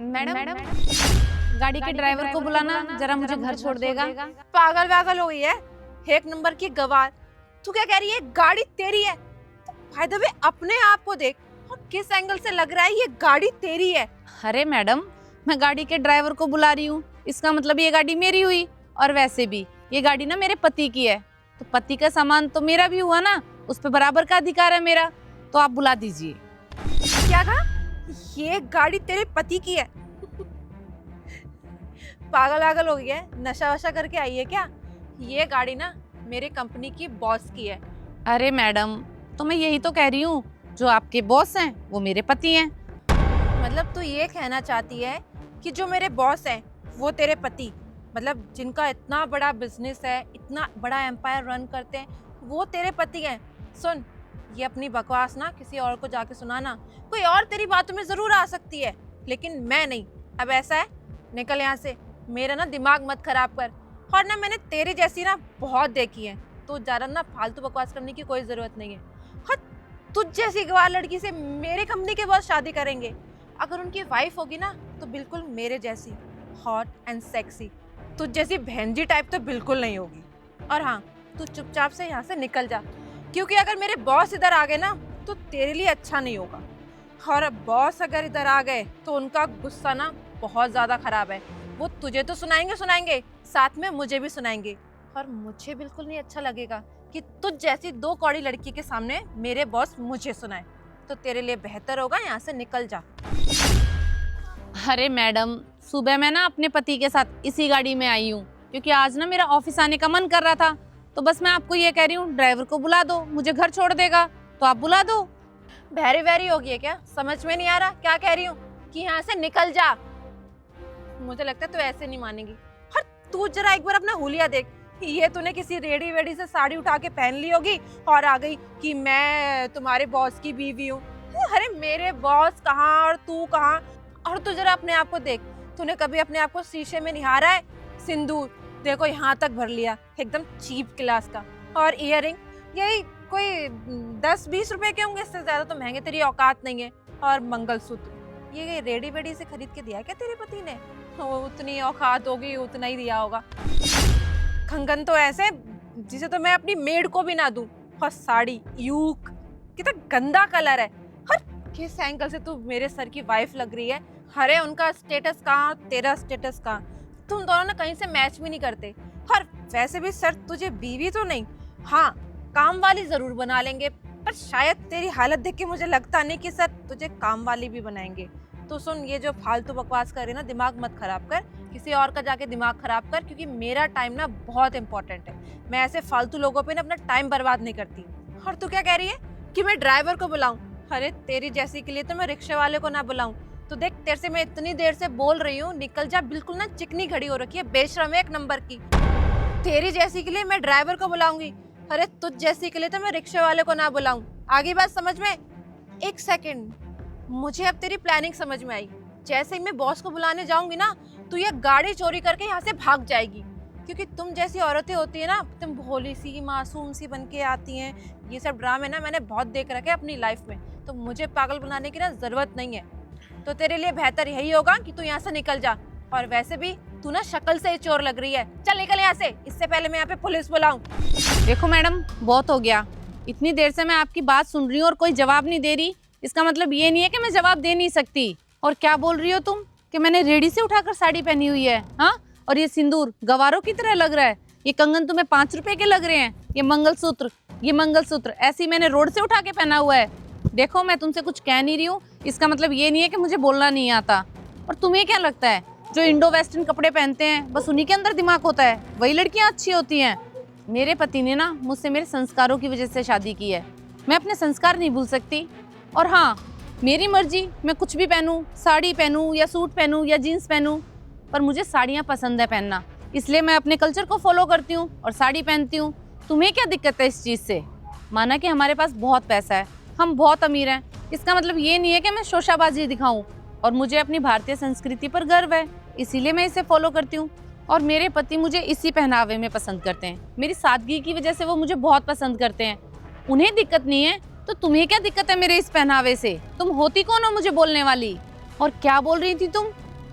Madam गाड़ी के driver को बुलाना, जरा मुझे घर छोड़ देगा। पागल वागल हो गई है, एक नंबर की गवार। तू क्या कह रही है, गाड़ी तेरी है? बाय द वे अपने आप को देख, और किस एंगल से लग रहा है ये गाड़ी तेरी है? अरे मैडम, मैं गाड़ी के ड्राइवर को बुला रही हूँ, इसका मतलब ये गाड़ी मेरी हुई। और वैसे भी ये गाड़ी ना मेरे पति की है, तो पति का सामान तो मेरा भी हुआ ना, उस पर बराबर का अधिकार है मेरा, तो आप बुला दीजिए। क्या कहा? ये गाड़ी तेरे पति की है? पागल वागल हो गई है, नशा वशा करके आई है क्या? ये गाड़ी ना मेरे कंपनी की बॉस की है। अरे मैडम, तो मैं यही तो कह रही हूँ, जो आपके बॉस हैं वो मेरे पति हैं। मतलब तू ये कहना चाहती है कि जो मेरे बॉस हैं वो तेरे पति, मतलब जिनका इतना बड़ा बिजनेस है, इतना बड़ा एम्पायर रन करते हैं, वो तेरे पति हैं? सुन, ये अपनी बकवास ना किसी और को जाके सुनाना। कोई और तेरी बातों में जरूर आ सकती है, लेकिन मैं नहीं। अब ऐसा है, निकल यहाँ से, मेरा ना दिमाग मत खराब कर। और ना मैंने तेरी जैसी ना बहुत देखी है, तो ज़्यादा ना फालतू बकवास करने की कोई ज़रूरत नहीं है। हाँ, तुझ जैसी गवार लड़की से मेरे कंपनी के बॉस शादी करेंगे? अगर उनकी वाइफ होगी ना तो बिल्कुल मेरे जैसी, हॉट एंड सेक्सी। तुझ जैसी भैंजी टाइप तो बिल्कुल नहीं होगी। और हाँ, तू चुपचाप से यहाँ से निकल जा, क्योंकि अगर मेरे बॉस इधर आ गए ना तो तेरे लिए अच्छा नहीं होगा। और अब बॉस अगर इधर आ गए तो उनका गुस्सा ना बहुत ज़्यादा खराब है। वो तुझे तो सुनाएंगे, साथ में मुझे भी सुनाएंगे। और मुझे बिल्कुल नहीं अच्छा लगेगा कि तुझ जैसी दो कौड़ी लड़की के सामने मेरे बॉस मुझे सुनाए। तो तेरे लिए बेहतर होगा यहाँ से निकल जा। अरे मैडम, सुबह मैं ना अपने पति के साथ इसी गाड़ी में आई हूँ, क्योंकि आज ना मेरा ऑफिस आने का मन कर रहा था। तो बस मैं आपको ये कह रही हूँ, ड्राइवर को बुला दो, मुझे घर छोड़ देगा, तो आप बुला दो। बहरी वहरी हो गई है क्या? समझ में नहीं आ रहा क्या कह रही हूँ? कि यहाँ से निकल जा। मुझे लगता है तू ऐसे नहीं मानेगी। हर तू जरा एक बार अपना हुलिया देख। ये तूने किसी रेडी वेडी से साड़ी उठा के पहन ली होगी और आ गई कि मैं तुम्हारे बॉस की बीवी हूँ। अरे मेरे बॉस कहाँ और तू कहाँ? और तू जरा अपने आप को देख, तूने कभी अपने आप को शीशे में निहारा है? सिंदूर देखो यहाँ तक भर लिया, एकदम चीप क्लास का। और इयररिंग यही कोई 10-20 रुपए के होंगे, इससे ज्यादा तो महंगे तेरी औकात नहीं है। और मंगलसूत्र ये रेडी वेडी से खरीद के दिया क्या तेरे पति ने? उतनी औकात होगी, उतना ही दिया होगा। कंगन तो ऐसे जिसे तो मैं अपनी मेड को भी ना दूं। और साड़ी यूक, कितना गंदा कलर है। हर किस एंगल से तू मेरे सर की वाइफ लग रही है। अरे उनका स्टेटस कहाँ, तेरा स्टेटस कहाँ? तुम दोनों ना कहीं से मैच भी नहीं करते। और वैसे भी सर तुझे बीवी तो नहीं, हाँ काम वाली जरूर बना लेंगे, पर शायद तेरी हालत देख के मुझे लगता नहीं कि सर तुझे काम वाली भी बनाएंगे। तो सुन, ये जो फालतू बकवास कर रही ना, दिमाग मत खराब कर, किसी और का जाके दिमाग खराब कर, क्योंकि मेरा टाइम ना बहुत इंपॉर्टेंट है। मैं ऐसे फालतू लोगों पे ना अपना टाइम बर्बाद नहीं करती। और तू क्या कह रही है कि मैं ड्राइवर को बुलाऊं? अरे तेरी जैसी के लिए तो मैं रिक्शे वाले को ना बुलाऊं। तो देख, तेरे से मैं इतनी देर से बोल रही हूँ, निकल जा। बिल्कुल ना चिकनी खड़ी हो रखी है, बेशरम एक नंबर की। तेरी जैसी के लिए मैं ड्राइवर को बुलाऊंगी? अरे तुझ जैसी के लिए तो मैं रिक्शे वाले को ना बुलाऊं। आगे बात समझ में? एक सेकंड, मुझे अब तेरी प्लानिंग समझ में आई। जैसे ही मैं बॉस को बुलाने जाऊंगी ना, तो ये गाड़ी चोरी करके यहाँ से भाग जाएगी। क्योंकि तुम जैसी औरतें होती है ना, तुम भोली सी मासूम सी बन के आती हैं। ये सब ड्रामे ना मैंने बहुत देख रखे अपनी लाइफ में, तो मुझे पागल बनाने की ना जरूरत नहीं है। तो तेरे लिए बेहतर यही होगा कि तू यहाँ से निकल जा। और वैसे भी तू ना शक्ल से ही चोर लग रही है। चल निकल यहाँ से, इससे पहले मैं यहाँ पे पुलिस बुलाऊं। देखो मैडम, बहुत हो गया। इतनी देर से मैं आपकी बात सुन रही हूँ और कोई जवाब नहीं दे रही। इसका मतलब ये नहीं है कि मैं जवाब दे नहीं सकती। और क्या बोल रही हो तुम कि मैंने रेडी से उठाकर साड़ी पहनी हुई है? हाँ, और ये सिंदूर गवारों की तरह लग रहा है। ये कंगन तुम्हें 5 रुपए के लग रहे हैं। ये मंगलसूत्र ऐसी मैंने रोड से उठा के पहना हुआ है। देखो, मैं तुमसे कुछ कह नहीं रही हूँ, इसका मतलब ये नहीं है कि मुझे बोलना नहीं आता। और तुम्हें क्या लगता है, जो इंडो वेस्टर्न कपड़े पहनते हैं बस उन्हीं के अंदर दिमाग होता है, वही लड़कियां अच्छी होती हैं? मेरे पति ने ना मुझसे मेरे संस्कारों की वजह से शादी की है। मैं अपने संस्कार नहीं भूल सकती। और हाँ, मेरी मर्जी, मैं कुछ भी पहनूं, साड़ी पहनूं या सूट पहनूं या जीन्स पहनूं, पर मुझे साड़ियाँ पसंद है पहनना, इसलिए मैं अपने कल्चर को फॉलो करती हूँ और साड़ी पहनती हूँ। तुम्हें क्या दिक्कत है इस चीज़ से? माना कि हमारे पास बहुत पैसा है, हम बहुत अमीर हैं, इसका मतलब ये नहीं है कि मैं शोशाबाजी दिखाऊं। और मुझे अपनी भारतीय संस्कृति पर गर्व है, इसीलिए मैं इसे फॉलो करती हूँ। और मेरे पति मुझे इसी पहनावे में पसंद करते हैं। मेरी सादगी की वजह से वो मुझे बहुत पसंद करते हैं। उन्हें दिक्कत नहीं है, तो तुम्हें क्या दिक्कत है मेरे इस पहनावे से? तुम होती कौन हो मुझे बोलने वाली? और क्या बोल रही थी तुम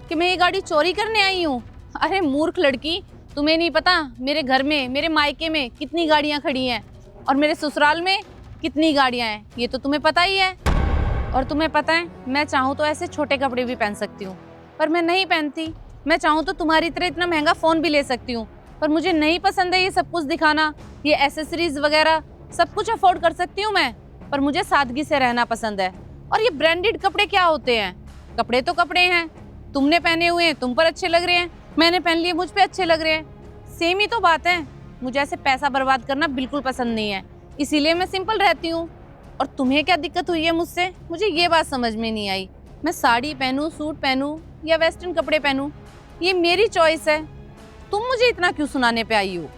कि मैं ये गाड़ी चोरी करने आई हूँ? अरे मूर्ख लड़की, तुम्हें नहीं पता मेरे घर में, मेरे मायके में कितनी गाड़ियाँ खड़ी हैं और मेरे ससुराल में कितनी गाड़ियाँ हैं, ये तो तुम्हें पता ही है। और तुम्हें पता है, मैं चाहूँ तो ऐसे छोटे कपड़े भी पहन सकती हूँ, पर मैं नहीं पहनती। मैं चाहूँ तो तुम्हारी तरह इतना महंगा फ़ोन भी ले सकती हूँ, पर मुझे नहीं पसंद है ये सब कुछ दिखाना, ये एसेसरीज वगैरह। सब कुछ अफोर्ड कर सकती हूँ मैं, पर मुझे सादगी से रहना पसंद है। और ये ब्रांडेड कपड़े क्या होते हैं? कपड़े तो कपड़े हैं, तुमने पहने हुए हैं तुम पर अच्छे लग रहे हैं, मैंने पहन लिए मुझ पे अच्छे लग रहे हैं, सेम ही तो बात है। मुझे ऐसे पैसा बर्बाद करना बिल्कुल पसंद नहीं है, इसीलिए मैं सिंपल रहती हूँ। और तुम्हें क्या दिक्कत हुई है मुझसे? मुझे ये बात समझ में नहीं आई। मैं साड़ी पहनूं, सूट पहनूं या वेस्टर्न कपड़े पहनूं, ये मेरी चॉइस है, तुम मुझे इतना क्यों सुनाने पे आई हो?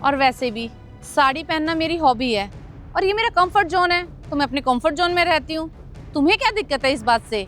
और वैसे भी साड़ी पहनना मेरी हॉबी है और ये मेरा कंफर्ट जोन है, तो मैं अपने कंफर्ट जोन में रहती हूँ। तुम्हें क्या दिक्कत है इस बात से?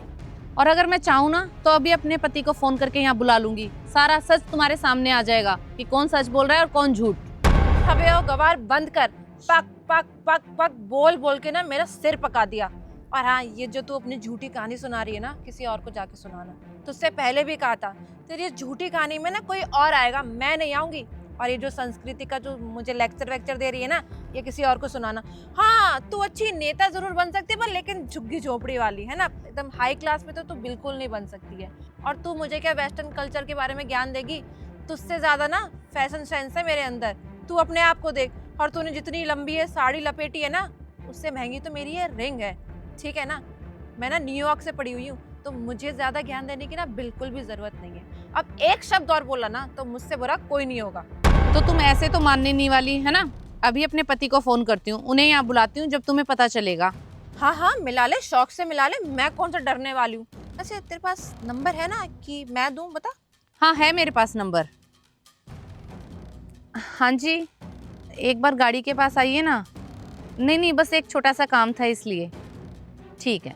और अगर मैं चाहूँ ना तो अभी अपने पति को फ़ोन करके यहाँ बुला लूँगी, सारा सच तुम्हारे सामने आ जाएगा कि कौन सच बोल रहा है और कौन झूठ। अबे ओ गवार, बंद कर। पक पक पक पक बोल बोल के ना मेरा सिर पका दिया। और हाँ, ये जो तू अपनी झूठी कहानी सुना रही है ना, किसी और को जाके सुनाना। तुझसे पहले भी कहा था, तेरी झूठी कहानी में ना कोई और आएगा, मैं नहीं आऊंगी। और ये जो संस्कृति का जो मुझे लेक्चर वेक्चर दे रही है ना, ये किसी और को सुनाना। हाँ, तू अच्छी नेता जरूर बन सकती है, पर लेकिन झुग्गी झोपड़ी वाली है ना, एकदम हाई क्लास में तो तू बिल्कुल नहीं बन सकती है। और तू मुझे क्या वेस्टर्न कल्चर के बारे में ज्ञान देगी? तुझसे ज्यादा ना फैशन सेंस है मेरे अंदर। तू अपने आप को देख, और तूने जितनी लंबी है साड़ी लपेटी है ना, उससे महंगी तो मेरी ये रिंग है, ठीक है ना। मैं ना न्यूयॉर्क से पढ़ी हुई हूँ, तो मुझे ज्यादा ज्ञान देने की ना बिल्कुल भी जरूरत नहीं है। अब एक शब्द और बोला ना तो मुझसे बुरा कोई नहीं होगा। तो तुम ऐसे तो मानने नहीं वाली है ना। अभी अपने पति को फ़ोन करती हूँ, उन्हें यहाँ बुलाती हूँ, जब तुम्हें पता चलेगा। हाँ हाँ, मिला ले, शौक से मिला ले, मैं कौन सा डरने वाली हूँ। अच्छा, तेरे पास नंबर है ना कि मैं दूँ? बता। हाँ है मेरे पास नंबर। हाँ जी, एक बार गाड़ी के पास आइए ना। नहीं नहीं, बस एक छोटा सा काम था इसलिए। ठीक है।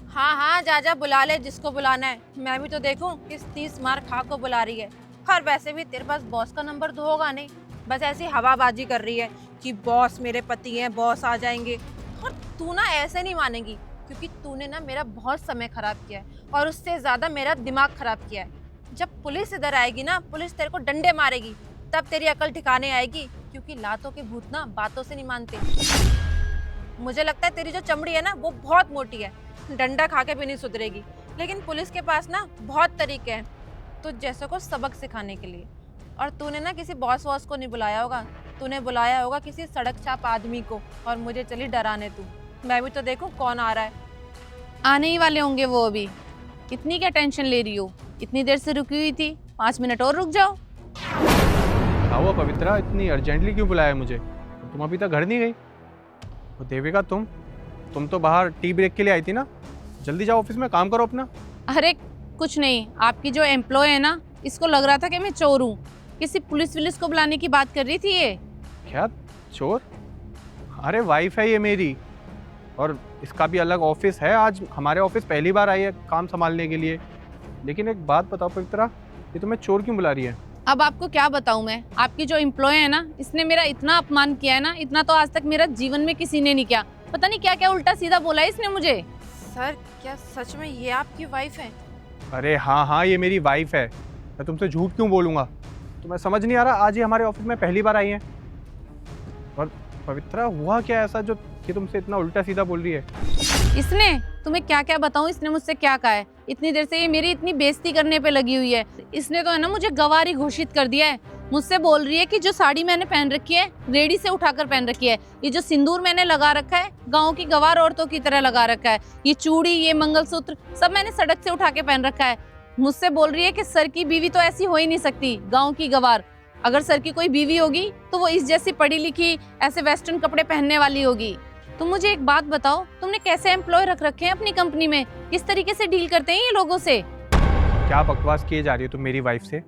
हाँ हाँ, जा जा बुला ले जिसको बुलाना है। मैं भी तो देखूं किस 30 मार खा को बुला रही है। और वैसे भी तेरे पास बॉस का नंबर तो होगा नहीं, बस ऐसी हवाबाजी कर रही है कि बॉस मेरे पति हैं, बॉस आ जाएंगे। और तू ना ऐसे नहीं मानेगी, क्योंकि तूने ना मेरा बहुत समय खराब किया है, और उससे ज़्यादा मेरा दिमाग खराब किया है। जब पुलिस इधर आएगी ना, पुलिस तेरे को डंडे मारेगी, तब तेरी अकल ठिकाने आएगी। क्योंकि लातों के भूत ना बातों से नहीं मानते। मुझे लगता है तेरी जो चमड़ी है ना, वो बहुत मोटी है, डंडा खा के भी नहीं सुधरेगी। लेकिन पुलिस के पास ना बहुत तरीके हैं तुझ जैसे को सबक सिखाने के लिए। और तूने ना किसी बॉस वॉस को नहीं बुलाया होगा, तूने बुलाया होगा किसी सड़क चाप आदमी को, और मुझे चली डराने तू। मैं भी तो देखूं कौन आ रहा है। आने ही वाले होंगे वो अभी, इतनी क्या टेंशन ले रही हो? इतनी देर से रुकी हुई थी, 5 मिनट और रुक जाओ। क्या हुआ पवित्रा, इतनी अर्जेंटली क्यों बुलाया मुझे? तुम अभी तक घर नहीं गई? तो देविका, तुम तो बाहर टी ब्रेक के लिए आई थी ना, जल्दी जाओ ऑफिस में, काम करो अपना। अरे कुछ नहीं, आपकी जो एम्प्लॉय है ना, इसको लग रहा था कि मैं चोर हूँ, किसी पुलिस विलिस को बुलाने की बात कर रही थी ये। क्या चोर? अरे वाइफ है ये मेरी, और इसका भी अलग ऑफिस है। आज हमारे ऑफिस पहली बार आई है काम संभालने के लिए। लेकिन एक बात बताओ पवित्रा, ये तुम्हें चोर क्यों बुला रही है? अब आपको क्या बताऊं मैं, आपकी जो एम्प्लॉय है ना, इसने मेरा इतना अपमान किया है ना, इतना तो आज तक मेरा जीवन में किसी ने नहीं किया। पता नहीं क्या क्या उल्टा सीधा बोला है इसने मुझे। सर, क्या सच में ये आपकी वाइफ है? अरे हाँ हाँ, ये मेरी वाइफ है, मैं तुमसे झूठ क्यों बोलूँगा? तुम्हें समझ नहीं आ रहा? आज ये हमारे ऑफिस में पहली बार आई है। और पवित्रा, हुआ क्या ऐसा जो कि तुमसे इतना उल्टा सीधा बोल रही है? इसने, तुम्हें क्या क्या बताऊं इसने मुझसे क्या कहा है। इतनी देर से ये मेरी इतनी बेइज्जती करने पे लगी हुई है। इसने तो है ना मुझे गवारी घोषित कर दिया है। मुझसे बोल रही है कि जो साड़ी मैंने पहन रखी है, रेडी से उठाकर पहन रखी है, ये जो सिंदूर मैंने लगा रखा है, गाँव की गवार औरतों की तरह लगा रखा है, ये चूड़ी, ये मंगलसूत्र सब मैंने सड़क से उठा के पहन रखा है। मुझसे बोल रही है कि सर की बीवी तो ऐसी हो ही नहीं सकती, गाँव की गवार। अगर सर की कोई बीवी होगी तो वो इस जैसी पढ़ी लिखी, ऐसे वेस्टर्न कपड़े पहनने वाली होगी। तुम मुझे एक बात बताओ, तुमने कैसे एम्प्लॉय रख रखे हैं अपनी कंपनी में? किस तरीके से डील करते हैं ये लोगों से? क्या बकवास किए जा रही हो तुम मेरी वाइफ से?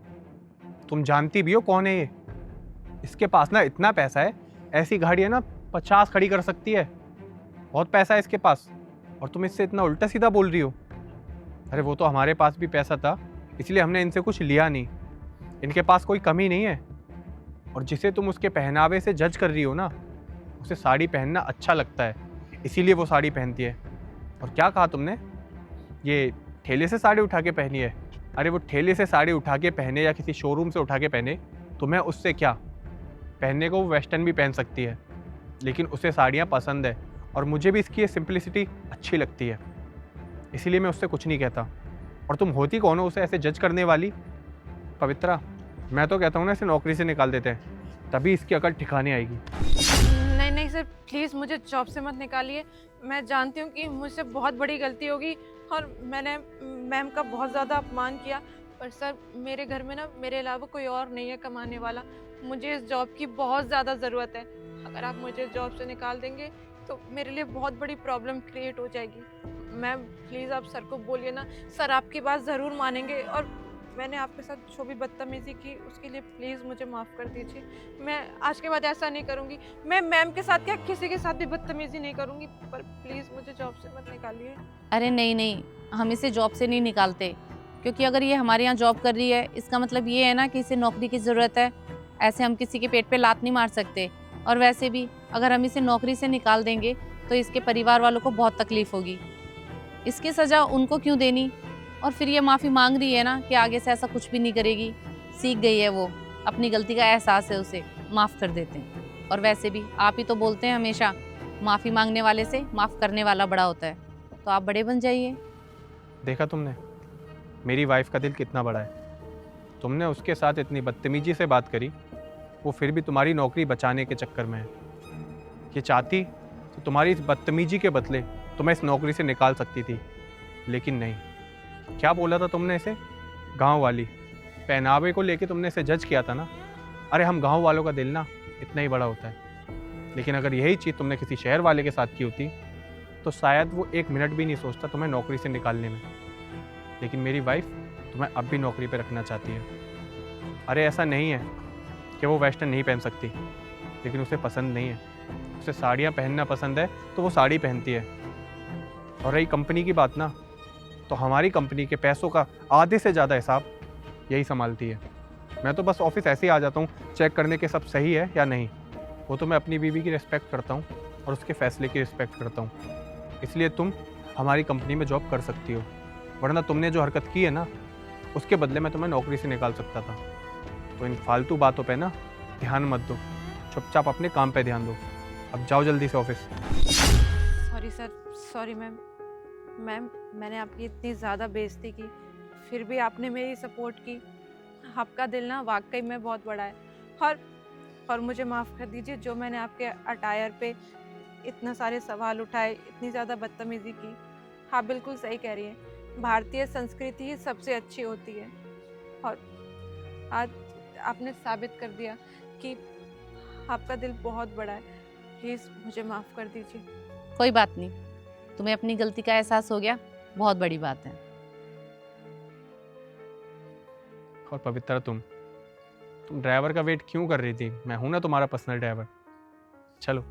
तुम जानती भी हो कौन है ये? इसके पास ना इतना पैसा है, ऐसी गाड़ी है ना 50 खड़ी कर सकती है। बहुत पैसा है इसके पास, और तुम इससे इतना उल्टा सीधा बोल रही हो। अरे वो तो हमारे पास भी पैसा था, इसलिए हमने इनसे कुछ लिया नहीं। इनके पास कोई कमी नहीं है। और जिसे तुम उसके पहनावे से जज कर रही हो ना, उसे साड़ी पहनना अच्छा लगता है, इसीलिए वो साड़ी पहनती है। और क्या कहा तुमने? ये ठेले से साड़ी उठा के पहनी है। अरे वो ठेले से साड़ी उठा के पहने या किसी शोरूम से उठा के पहने, तुम्हें उससे क्या? पहनने को वो वेस्टर्न भी पहन सकती है, लेकिन उसे साड़ियाँ पसंद है और मुझे भी इसकी ये सिंपलिसिटी अच्छी लगती है, इसीलिए मैं उससे कुछ नहीं कहता। और तुम होती कौन हो उसे ऐसे जज करने वाली? पवित्रा, मैं तो कहता हूँ ना इसे नौकरी से निकाल देते हैं, तभी इसकी अकल ठिकाने आएगी। नहीं नहीं सर, प्लीज़ मुझे जॉब से मत निकालिए। मैं जानती हूँ कि मुझसे बहुत बड़ी गलती होगी और मैंने मैम का बहुत ज़्यादा अपमान किया, पर सर मेरे घर में ना मेरे अलावा कोई और नहीं है कमाने वाला। मुझे इस जॉब की बहुत ज़्यादा ज़रूरत है। अगर आप मुझे जॉब से निकाल देंगे तो मेरे लिए बहुत बड़ी प्रॉब्लम क्रिएट हो जाएगी। मैम प्लीज़ आप सर को बोलिए ना, सर आपकी बात ज़रूर मानेंगे। और मैंने आपके साथ जो भी बदतमीज़ी की उसके लिए प्लीज़ मुझे माफ़ कर दीजिए। मैं आज के बाद ऐसा नहीं करूँगी। मैं मैम के साथ क्या किसी के साथ भी बदतमीज़ी नहीं करूँगी, पर प्लीज़ मुझे जॉब से मत निकालिए। अरे नहीं नहीं, हम इसे जॉब से नहीं निकालते, क्योंकि अगर ये हमारे यहाँ जॉब कर रही है इसका मतलब ये है ना कि इसे नौकरी की ज़रूरत है। ऐसे हम किसी के पेट पे लात नहीं मार सकते। और वैसे भी अगर हम इसे नौकरी से निकाल देंगे तो इसके परिवार वालों को बहुत तकलीफ होगी। इसकी सज़ा उनको क्यों देनी? और फिर ये माफ़ी मांग रही है ना कि आगे से ऐसा कुछ भी नहीं करेगी। सीख गई है वो, अपनी गलती का एहसास है उसे, माफ़ कर देते हैं। और वैसे भी आप ही तो बोलते हैं हमेशा, माफ़ी मांगने वाले से माफ़ करने वाला बड़ा होता है, तो आप बड़े बन जाइए। देखा तुमने मेरी वाइफ का दिल कितना बड़ा है। तुमने उसके साथ इतनी बदतमीजी से बात करी, वो फिर भी तुम्हारी नौकरी बचाने के चक्कर में है। ये चाहती तो तुम्हारी इस बदतमीजी के बदले तुम्हें इस नौकरी से निकाल सकती थी, लेकिन नहीं। क्या बोला था तुमने इसे? गांव वाली। पहनावे को लेके तुमने इसे जज किया था ना। अरे हम गांव वालों का दिल ना इतना ही बड़ा होता है, लेकिन अगर यही चीज़ तुमने किसी शहर वाले के साथ की होती तो शायद वो 1 मिनट भी नहीं सोचता तुम्हें नौकरी से निकालने में। लेकिन मेरी वाइफ तुम्हें अब भी नौकरी पे रखना चाहती है। अरे ऐसा नहीं है कि वो वेस्टर्न नहीं पहन सकती, लेकिन उसे पसंद नहीं है। उसे साड़ियाँ पहनना पसंद है तो वो साड़ी पहनती है। और रही कंपनी की बात ना, तो हमारी कंपनी के पैसों का आधे से ज़्यादा हिसाब यही संभालती है। मैं तो बस ऑफिस ऐसे ही आ जाता हूँ चेक करने के सब सही है या नहीं। वो तो मैं अपनी बीवी की रिस्पेक्ट करता हूँ और उसके फैसले की रिस्पेक्ट करता हूँ। इसलिए तुम हमारी कंपनी में जॉब कर सकती हो, वरना तुमने जो हरकत की है ना उसके बदले मैं तुम्हें नौकरी से निकाल सकता था। तो इन फालतू बातों पे ना ध्यान मत दो, चुपचाप अपने काम पे ध्यान दो। अब जाओ जल्दी से office. Sorry sir, sorry ma'am. Ma'am मैंने आपकी इतनी ज़्यादा बेइज्जती की, फिर भी आपने मेरी सपोर्ट की। आपका दिल ना वाकई में बहुत बड़ा है। और मुझे माफ़ कर दीजिए जो मैंने आपके अटायर पे इतना सारे सवाल उठाए, इतनी ज़्यादा बदतमीज़ी की। हाँ बिल्कुल सही कह रही हैं, भारतीय संस्कृति ही सबसे अच्छी होती है। और आज आपने साबित कर दिया कि आपका दिल बहुत बड़ा है। प्लीज़ मुझे माफ़ कर दीजिए। कोई बात नहीं, तुम्हें अपनी गलती का एहसास हो गया, बहुत बड़ी बात है। और पवित्रा, तुम ड्राइवर का वेट क्यों कर रही थी? मैं हूं ना तुम्हारा पर्सनल ड्राइवर। चलो।